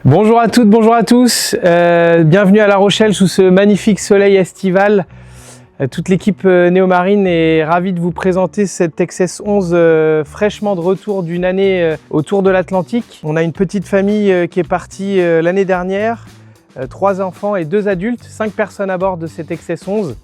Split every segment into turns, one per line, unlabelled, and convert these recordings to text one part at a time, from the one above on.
Bonjour à toutes, bonjour à tous, bienvenue à La Rochelle sous ce magnifique soleil estival. Toute l'équipe Néomarine est ravie de vous présenter cette XS11 fraîchement de retour d'une année autour de l'Atlantique. On a une petite famille qui est partie l'année dernière, 3 enfants et 2 adultes, 5 personnes à bord de cette XS11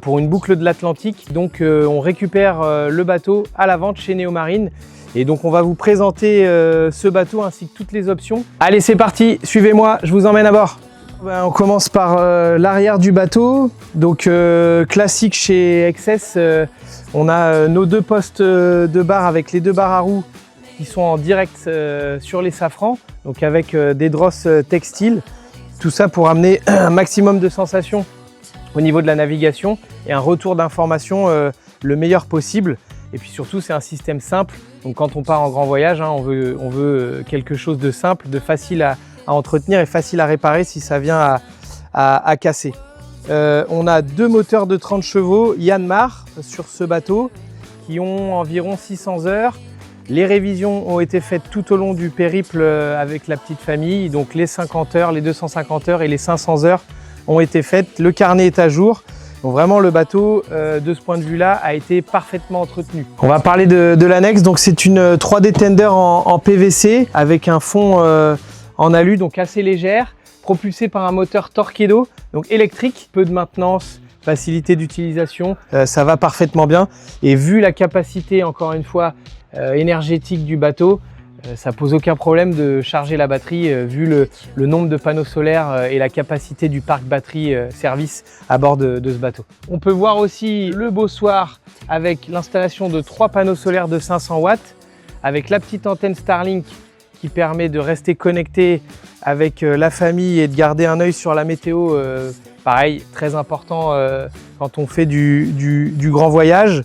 pour une boucle de l'Atlantique. Donc on récupère le bateau à la vente chez Néomarine. Et donc on va vous présenter ce bateau ainsi que toutes les options. Allez, c'est parti, suivez-moi, je vous emmène à bord. On commence par l'arrière du bateau. Donc classique chez XS, on a nos 2 postes de barre avec les 2 barres à roues qui sont en direct sur les safrans, donc avec des drosses textiles. Tout ça pour amener un maximum de sensations au niveau de la navigation et un retour d'information le meilleur possible. Et puis surtout, c'est un système simple. Donc quand on part en grand voyage, on veut quelque chose de simple, de facile à entretenir et facile à réparer si ça vient à casser. On a 2 moteurs de 30 chevaux Yanmar sur ce bateau qui ont environ 600 heures. Les révisions ont été faites tout au long du périple avec la petite famille. Donc les 50 heures, les 250 heures et les 500 heures ont été faites. Le carnet est à jour. Donc vraiment le bateau de ce point de vue là a été parfaitement entretenu. On va parler de l'annexe. Donc c'est une 3D tender en PVC avec un fond en alu, donc assez légère, propulsée par un moteur Torqeedo, donc électrique, peu de maintenance, facilité d'utilisation, ça va parfaitement bien. Et vu la capacité encore une fois énergétique du bateau, ça pose aucun problème de charger la batterie vu le nombre de panneaux solaires et la capacité du parc batterie service à bord de ce bateau. On peut voir aussi le bossoir avec l'installation de 3 panneaux solaires de 500 watts avec la petite antenne Starlink qui permet de rester connecté avec la famille et de garder un œil sur la météo. Pareil, très important quand on fait du grand voyage.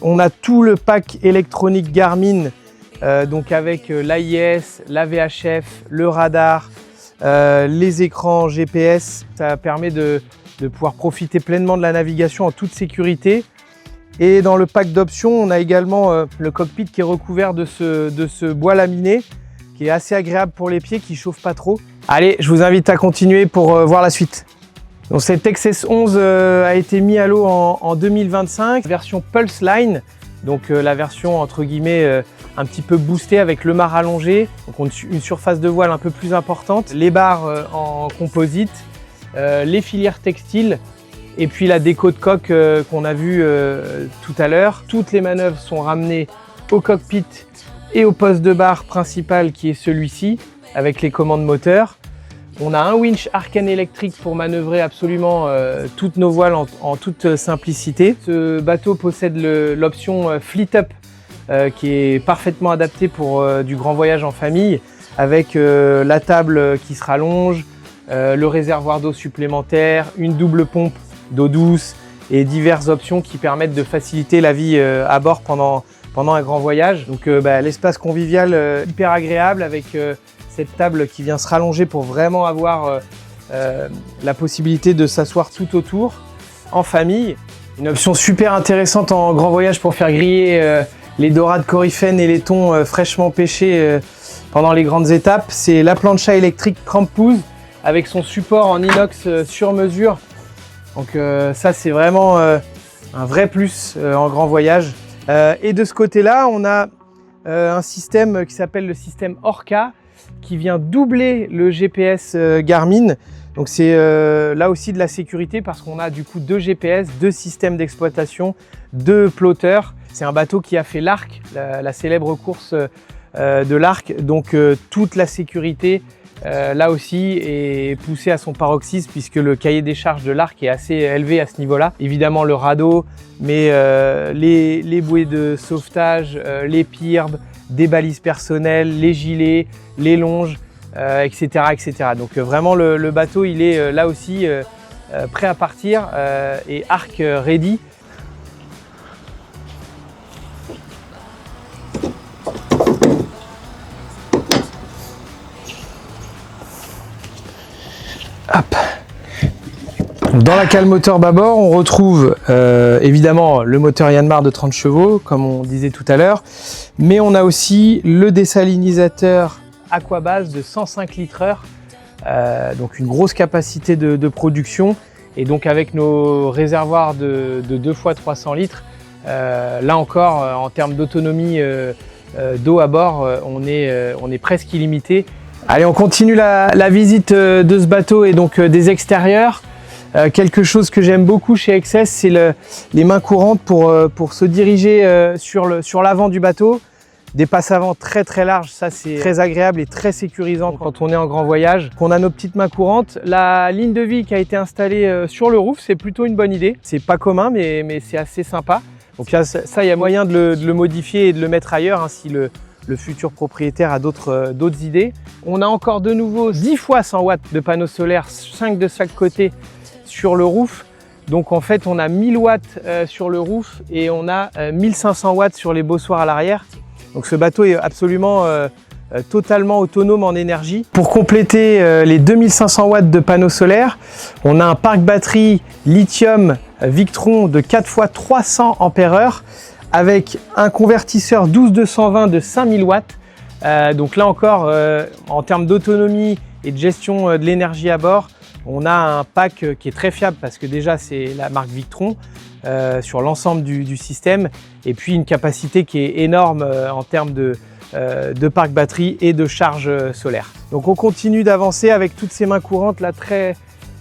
On a tout le pack électronique Garmin. Donc avec l'AIS, la VHF, le radar, les écrans GPS, ça permet de pouvoir profiter pleinement de la navigation en toute sécurité. Et dans le pack d'options, on a également le cockpit qui est recouvert de ce bois laminé, qui est assez agréable pour les pieds, qui ne chauffe pas trop. Allez, je vous invite à continuer pour voir la suite. Donc cette XS11 a été mise à l'eau en 2025, version Pulse Line. Donc la version entre guillemets un petit peu boostée avec le mât allongé, donc une surface de voile un peu plus importante, les barres en composite, les filières textiles et puis la déco de coque qu'on a vu tout à l'heure. Toutes les manœuvres sont ramenées au cockpit et au poste de barre principal qui est celui-ci avec les commandes moteur. On a un winch Arcane électrique pour manœuvrer absolument toutes nos voiles en toute simplicité. Ce bateau possède l'option Fleet Up qui est parfaitement adaptée pour du grand voyage en famille avec la table qui se rallonge, le réservoir d'eau supplémentaire, une double pompe d'eau douce et diverses options qui permettent de faciliter la vie à bord pendant un grand voyage. Donc l'espace convivial hyper agréable avec cette table qui vient se rallonger pour vraiment avoir la possibilité de s'asseoir tout autour en famille. Une option super intéressante en grand voyage pour faire griller les dorades coryphènes et les thons fraîchement pêchés pendant les grandes étapes. C'est la plancha électrique Crampouze avec son support en inox sur mesure. Donc ça c'est vraiment un vrai plus en grand voyage. Et de ce côté-là, on a un système qui s'appelle le système Orca, qui vient doubler le GPS Garmin. Donc c'est là aussi de la sécurité parce qu'on a du coup 2 GPS, 2 systèmes d'exploitation, 2 plotteurs. C'est un bateau qui a fait l'Arc, la célèbre course de l'Arc. Donc toute la sécurité là aussi est poussée à son paroxysme puisque le cahier des charges de l'Arc est assez élevé à ce niveau-là. Évidemment le radeau, mais les bouées de sauvetage, les pirbes, des balises personnelles, les gilets, les longes, etc., etc. Donc vraiment le bateau il est là aussi prêt à partir et arc ready. Hop. Dans la cale moteur bâbord, on retrouve évidemment le moteur Yanmar de 30 chevaux, comme on disait tout à l'heure, mais on a aussi le désalinisateur Aquabase de 105 litres/heure, donc une grosse capacité de production. Et donc avec nos réservoirs de 2 fois 300 litres, là encore en termes d'autonomie d'eau à bord, on est presque illimité. Allez, on continue la visite de ce bateau et donc des extérieurs. Quelque chose que j'aime beaucoup chez XS, c'est les mains courantes pour se diriger sur l'avant du bateau. Des passes avant très larges, ça c'est très agréable et très sécurisant quand on est en grand voyage. On a nos petites mains courantes. La ligne de vie qui a été installée sur le roof, c'est plutôt une bonne idée. C'est pas commun mais c'est assez sympa. Donc ça, il y a moyen de le modifier et de le mettre ailleurs hein, si le futur propriétaire a d'autres idées. On a encore de nouveau 10 fois 100 watts de panneaux solaires, 5 de chaque côté sur le roof. Donc en fait, on a 1000 watts sur le roof et on a 1500 watts sur les bossoirs à l'arrière. Donc ce bateau est absolument totalement autonome en énergie. Pour compléter les 2500 watts de panneaux solaires, on a un parc batterie lithium Victron de 4 fois 300 ampères-heure avec un convertisseur 12220 de 5000 watts. Donc là encore, en termes d'autonomie et de gestion de l'énergie à bord, on a un pack qui est très fiable parce que déjà c'est la marque Victron sur l'ensemble du système et puis une capacité qui est énorme en termes de parc batterie et de charge solaire. Donc on continue d'avancer avec toutes ces mains courantes là très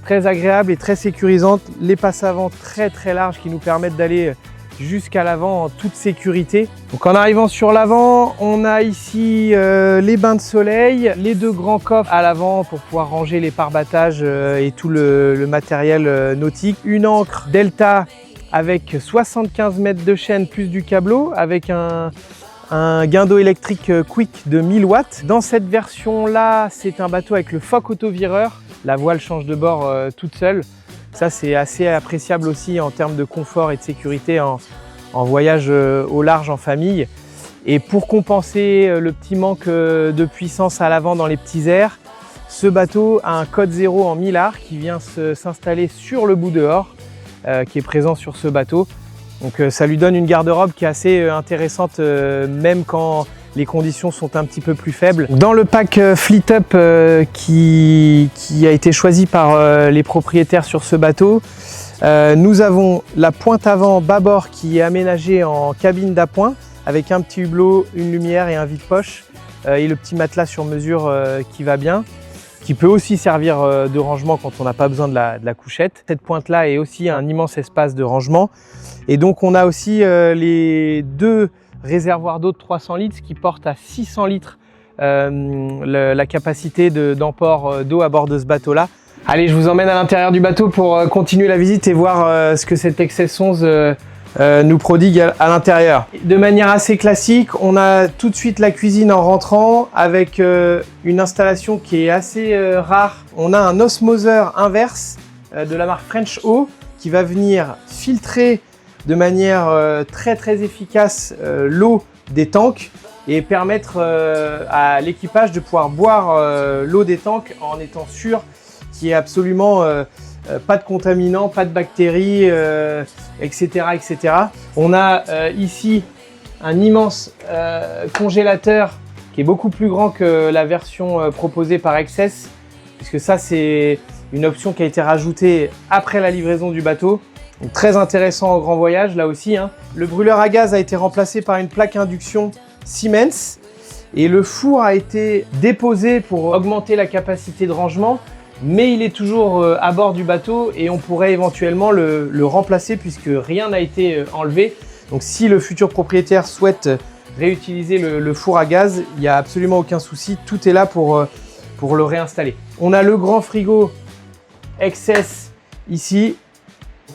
agréables et très sécurisantes, les passes avant très larges qui nous permettent d'aller jusqu'à l'avant en toute sécurité. Donc en arrivant sur l'avant, on a ici les bains de soleil, les 2 grands coffres à l'avant pour pouvoir ranger les pare-battages et tout le matériel nautique. Une ancre Delta avec 75 mètres de chaîne plus du câbleau avec un gain d'eau électrique Quick de 1000 watts. Dans cette version-là, c'est un bateau avec le Foc autovireur. La voile change de bord toute seule. Ça, c'est assez appréciable aussi en termes de confort et de sécurité en voyage au large en famille. Et pour compenser le petit manque de puissance à l'avant dans les petits airs, ce bateau a un code 0 en mylar qui vient s'installer sur le bout dehors, qui est présent sur ce bateau. Donc ça lui donne une garde-robe qui est assez intéressante même quand les conditions sont un petit peu plus faibles. Dans le pack Fleet Up qui a été choisi par les propriétaires sur ce bateau, nous avons la pointe avant bâbord qui est aménagée en cabine d'appoint avec un petit hublot, une lumière et un vide-poche et le petit matelas sur mesure qui va bien, qui peut aussi servir de rangement quand on n'a pas besoin de la couchette. Cette pointe-là est aussi un immense espace de rangement. Et donc on a aussi les 2 réservoirs d'eau de 300 litres qui portent à 600 litres la capacité d'emport d'eau à bord de ce bateau-là. Allez, je vous emmène à l'intérieur du bateau pour continuer la visite et voir ce que cette XS11 nous prodigue à l'intérieur. De manière assez classique, on a tout de suite la cuisine en rentrant avec une installation qui est assez rare. On a un osmoseur inverse de la marque French Eau qui va venir filtrer de manière très efficace l'eau des tanks et permettre à l'équipage de pouvoir boire l'eau des tanks en étant sûr qu'il n'y ait absolument pas de contaminants, pas de bactéries, etc. On a ici un immense congélateur qui est beaucoup plus grand que la version proposée par XS, puisque ça c'est une option qui a été rajoutée après la livraison du bateau. Donc, très intéressant en grand voyage là aussi. Hein. Le brûleur à gaz a été remplacé par une plaque induction Siemens et le four a été déposé pour augmenter la capacité de rangement, mais il est toujours à bord du bateau et on pourrait éventuellement le remplacer puisque rien n'a été enlevé. Donc si le futur propriétaire souhaite réutiliser le four à gaz, il n'y a absolument aucun souci, tout est là pour le réinstaller. On a le grand frigo XS ici.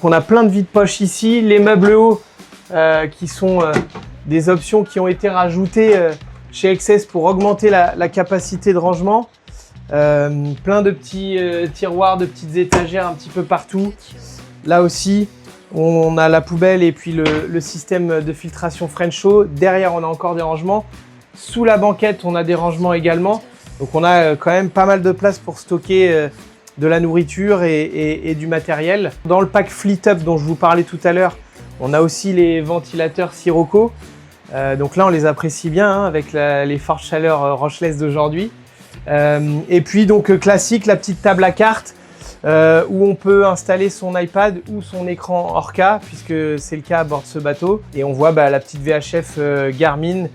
On a plein de vide-poches ici, les meubles hauts qui sont des options qui ont été rajoutées chez XS pour augmenter la capacité de rangement. Plein de petits tiroirs, de petites étagères un petit peu partout. Là aussi, on a la poubelle et puis le système de filtration French Eau. Derrière, on a encore des rangements. Sous la banquette, on a des rangements également. Donc on a quand même pas mal de place pour stocker de la nourriture et du matériel. Dans le pack Fleet Up dont je vous parlais tout à l'heure, on a aussi les ventilateurs Sirocco. Donc là, on les apprécie bien hein, avec les fortes chaleurs rochelaises d'aujourd'hui. Et puis donc classique, la petite table à cartes où on peut installer son iPad ou son écran Orca, puisque c'est le cas à bord de ce bateau. Et on voit la petite VHF Garmin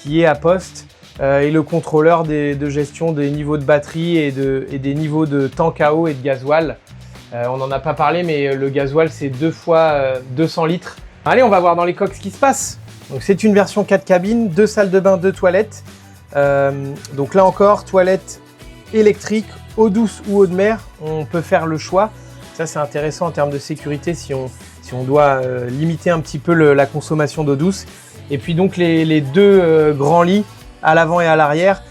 qui est à poste et le contrôleur de gestion des niveaux de batterie et des niveaux de tank à eau et de gasoil. On n'en a pas parlé, mais le gasoil c'est 2 fois 200 litres. Allez, on va voir dans les coques ce qui se passe. Donc c'est une version 4 cabines, 2 salles de bain, 2 toilettes. Donc là encore, toilette électrique, eau douce ou eau de mer, on peut faire le choix. Ça c'est intéressant en termes de sécurité si on doit limiter un petit peu la consommation d'eau douce. Et puis donc les 2 grands lits à l'avant et à l'arrière,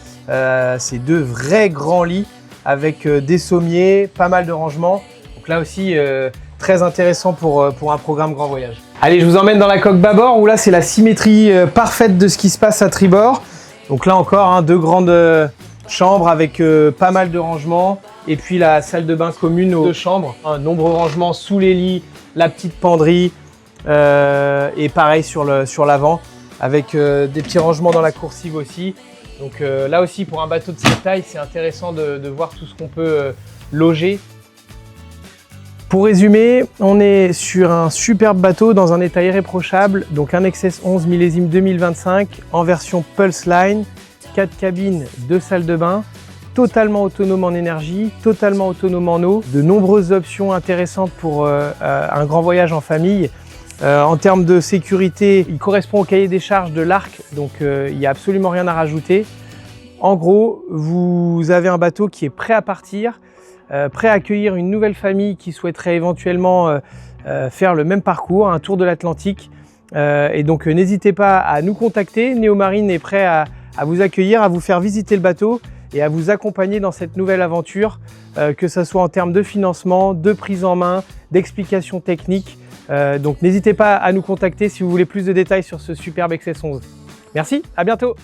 c'est 2 vrais grands lits avec des sommiers, pas mal de rangements. Donc là aussi très intéressant pour un programme grand voyage. Allez, je vous emmène dans la coque bâbord où là c'est la symétrie parfaite de ce qui se passe à tribord. Donc là encore, 2 grandes chambres avec pas mal de rangements et puis la salle de bain commune aux 2 chambres. Nombreux rangements sous les lits, la petite penderie et pareil sur l'avant avec des petits rangements dans la coursive aussi. Donc là aussi pour un bateau de cette taille, c'est intéressant de voir tout ce qu'on peut loger. Pour résumer, on est sur un superbe bateau dans un état irréprochable, donc un XS 11 millésime 2025 en version Pulse Line, 4 cabines, 2 salles de bain, totalement autonome en énergie, totalement autonome en eau, de nombreuses options intéressantes pour un grand voyage en famille. En termes de sécurité, il correspond au cahier des charges de l'ARC, donc il n'y a absolument rien à rajouter. En gros, vous avez un bateau qui est prêt à partir, prêt à accueillir une nouvelle famille qui souhaiterait éventuellement faire le même parcours, un tour de l'Atlantique. Et donc n'hésitez pas à nous contacter, Neo Marine est prêt à vous accueillir, à vous faire visiter le bateau et à vous accompagner dans cette nouvelle aventure, que ce soit en termes de financement, de prise en main, d'explications techniques. Donc n'hésitez pas à nous contacter si vous voulez plus de détails sur ce superbe XS11. Merci, à bientôt!